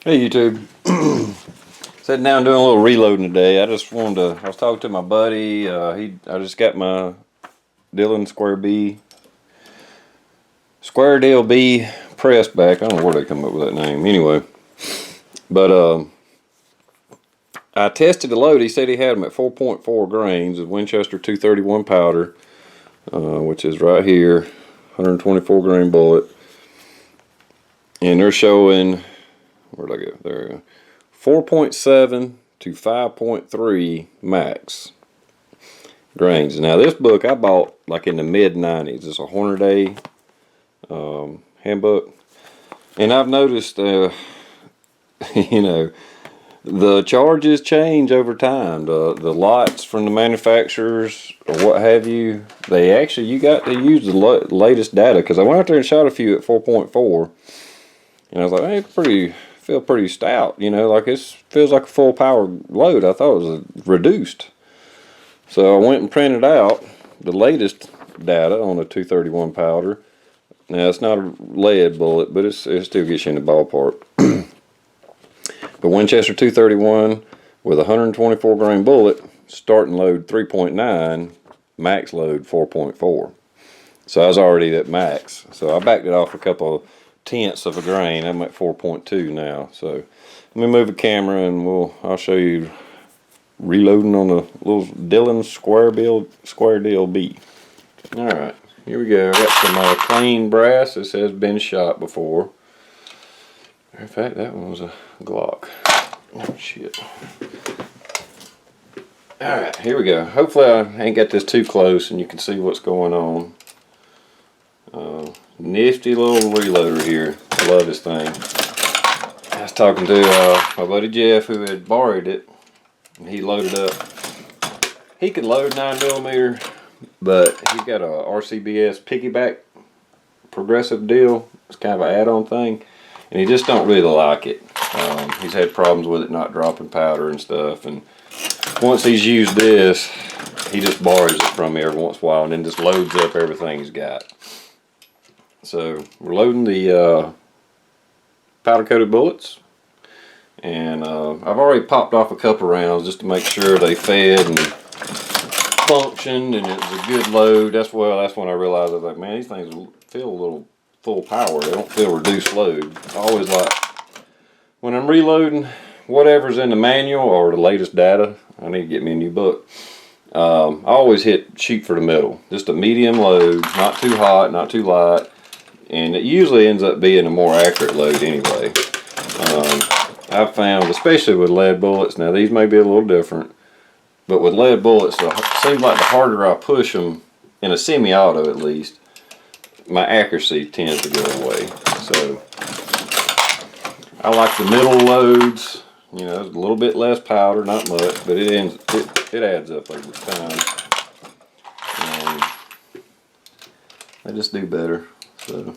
Hey YouTube. Sitting down doing a little reloading today. I just wanted to, I was talking to my buddy. I just got my Dillon Square Deal B press back. I don't know where they come up with that name. Anyway, but I tested the load. He said he had them at 4.4 grains of Winchester 231 powder, which is right here, 124 grain bullet, and they're showing. Where'd I go? There we go. 4.7 to 5.3 max grains. Now this book I bought like in the mid 90s. It's a Hornady handbook, and I've noticed, you know, the charges change over time. The lots from the manufacturers or what have you, they actually, you got to use the latest data, because I went out there and shot a few at 4.4, and I was like, hey, feel pretty stout, you know, like it feels like a full power load. I thought it was reduced. So I went and printed out the latest data on the 231 powder. Now it's not a lead bullet, but it still gets you in the ballpark. But Winchester 231 with a 124 grain bullet, starting load 3.9, max load 4.4. So I was already at max. So I backed it off a couple of tenths of a grain. I'm at 4.2 now. So let me move the camera and I'll show you reloading on the little Dillon Square Deal B. Alright, here we go. I got some clean brass. This has been shot before. In fact, that one was a Glock. Oh shit. Alright, here we go. Hopefully I ain't got this too close and you can see what's going on. Nifty little reloader here. I love this thing. I was talking to my buddy Jeff, who had borrowed it, and he loaded up. He could load 9mm, but he's got a RCBS piggyback progressive deal. It's kind of an add-on thing, and he just don't really like it. He's had problems with it not dropping powder and stuff, and once he's used this, he just borrows it from me every once in a while and then just loads up everything he's got. So we're loading the powder coated bullets, and I've already popped off a couple rounds just to make sure they fed and functioned and it was a good load. That's when I realized, I was like, man, these things feel a little full power. They don't feel reduced load. I always like, when I'm reloading, whatever's in the manual or the latest data, I need to get me a new book. I always shoot for the middle, just a medium load, not too hot, not too light. And it usually ends up being a more accurate load anyway. I've found, especially with lead bullets, now these may be a little different, but with lead bullets, it seems like the harder I push them, in a semi-auto at least, my accuracy tends to go away. So I like the middle loads, you know, a little bit less powder, not much, but it adds up over time. And they just do better. So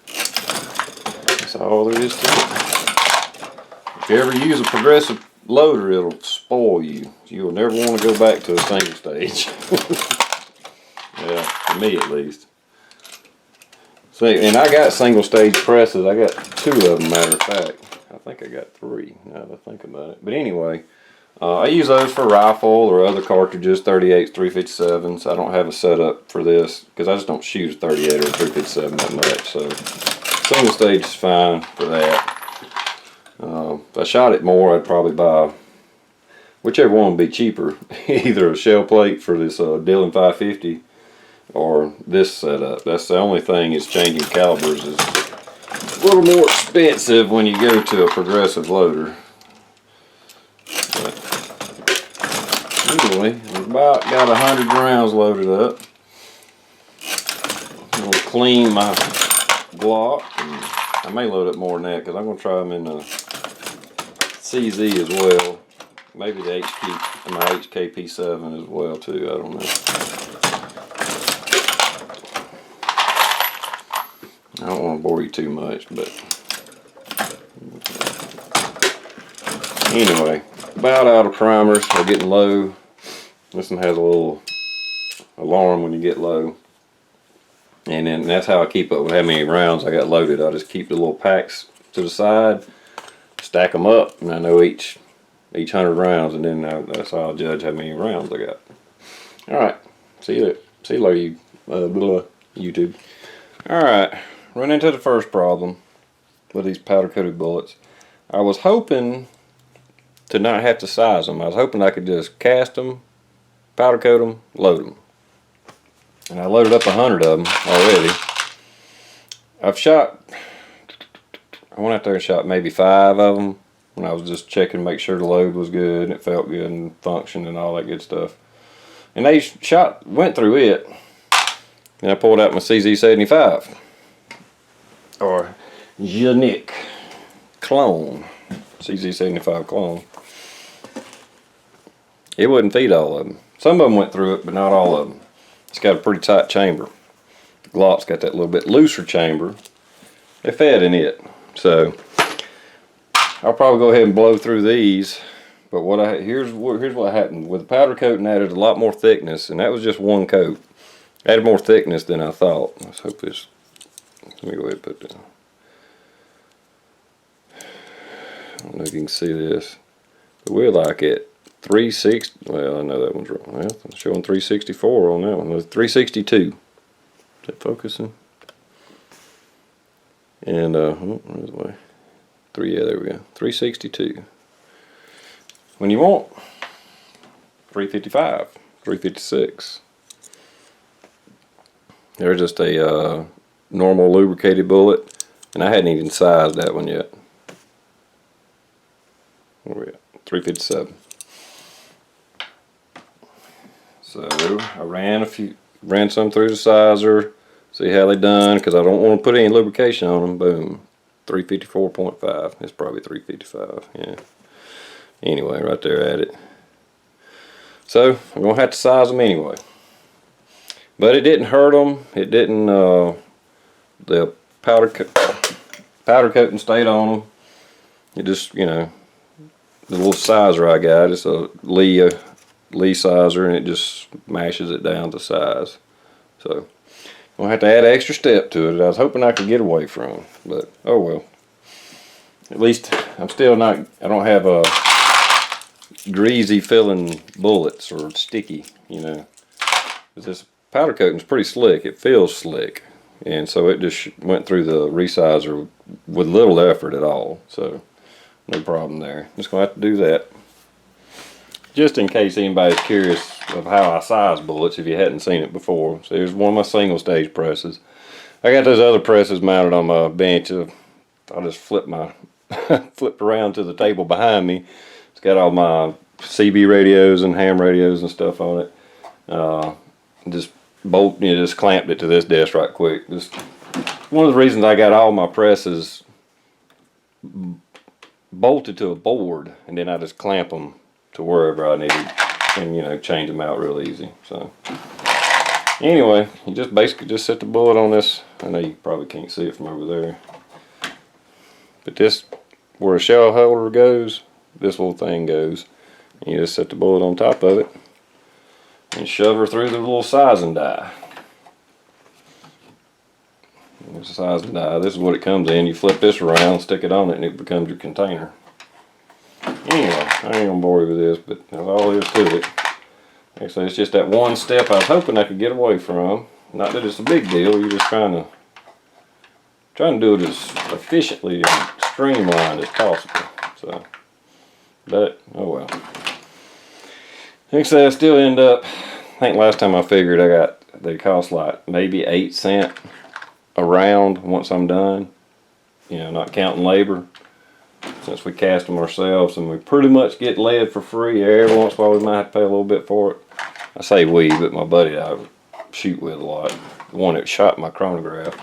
that's all there is to it. If you ever use a progressive loader, it'll spoil you. You'll never want to go back to a single stage. Yeah, for me at least. See, and I got single stage presses. I got 2 of them, matter of fact. I think I got 3 now that I think about it. But anyway, I use those for rifle or other cartridges, 38s, 357s. I don't have a setup for this because I just don't shoot a 38 or a 357 that much. So single stage is fine for that. If I shot it more, I'd probably buy whichever one would be cheaper. Either a shell plate for this Dillon 550 or this setup. That's the only thing is changing calibers is a little more expensive when you go to a progressive loader. Anyway, we've about got 100 rounds loaded up. I'm going to clean my Glock. And I may load up more than that because I'm going to try them in the CZ as well. Maybe the my HKP7 as well too. I don't know. I don't want to bore you too much, but anyway, about out of primers. They're getting low. This one has a little alarm when you get low. And then that's how I keep up with how many rounds I got loaded. I just keep the little packs to the side stack them up, and I know each 100 rounds, and then that's how I'll judge how many rounds I got. All right, see you later, YouTube. All right, run into the first problem with these powder coated bullets. I was hoping to not have to size them. I was hoping I could just cast them, powder coat them, load them. And I loaded up 100 of them already. I went out there and shot maybe 5 of them when I was just checking to make sure the load was good and it felt good and functioned and all that good stuff. And they went through it, and I pulled out my CZ75 or Unique clone, CZ75 clone. It wouldn't feed all of them. Some of them went through it, but not all of them. It's got a pretty tight chamber. The Glock's got that little bit looser chamber. They fed in it. So I'll probably go ahead and blow through these. But here's what happened. With the powder coating added a lot more thickness, and that was just one coat. Added more thickness than I thought. Let's hope this. Let me go ahead and put that. I don't know if you can see this, but we're like at 360. Well, I know that one's wrong. Well, I'm showing 364 on that one. 362. Is that focusing? And where's the way? Yeah, there we go. 362. When you want 355, 356. There's just a normal lubricated bullet, and I hadn't even sized that one yet. Where are we at? 357. So I ran some through the sizer, see how they done, because I don't want to put any lubrication on them. Boom, 354.5. It's probably 355. Yeah. Anyway, right there at it. So I'm gonna have to size them anyway. But it didn't hurt them. It didn't. The powder coating stayed on them. It just, you know, the little sizer I got, it's a Lee sizer, and it just mashes it down to size. So I'm gonna have to add an extra step to it. I was hoping I could get away from, but oh well. At least I'm still not. I don't have a greasy feeling bullets or sticky, you know. This powder coating is pretty slick. It feels slick, and so it just went through the resizer with little effort at all. So no problem there. Just gonna have to do that. Just in case anybody's curious of how I size bullets, if you hadn't seen it before. So here's one of my single stage presses. I got those other presses mounted on my bench. I just flipped around to the table behind me. It's got all my CB radios and ham radios and stuff on it. Just clamped it to this desk right quick. Just one of the reasons I got all my presses bolted to a board, and then I just clamp them to wherever I need, and you know, change them out real easy. So anyway, you just basically just set the bullet on this. I know you probably can't see it from over there, but this, where a shell holder goes, this little thing goes. And you just set the bullet on top of it and shove her through the little sizing die. There's a sizing die. This is what it comes in. You flip this around, stick it on it, and it becomes your container. Anyway, I ain't gonna bore you with this, but that's all there is to it. Like I say, it's just that one step I was hoping I could get away from. Not that it's a big deal. You're just trying to do it as efficiently and streamlined as possible. So, but oh well. Like I say, I still end up. I think last time I figured they cost like maybe 8 cents a round once I'm done. You know, not counting labor. Since we cast them ourselves, and we pretty much get lead for free. Every once in a while we might have to pay a little bit for it. I say we, but my buddy I shoot with a lot. The one that shot my chronograph.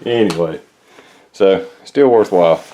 Anyway, so still worthwhile.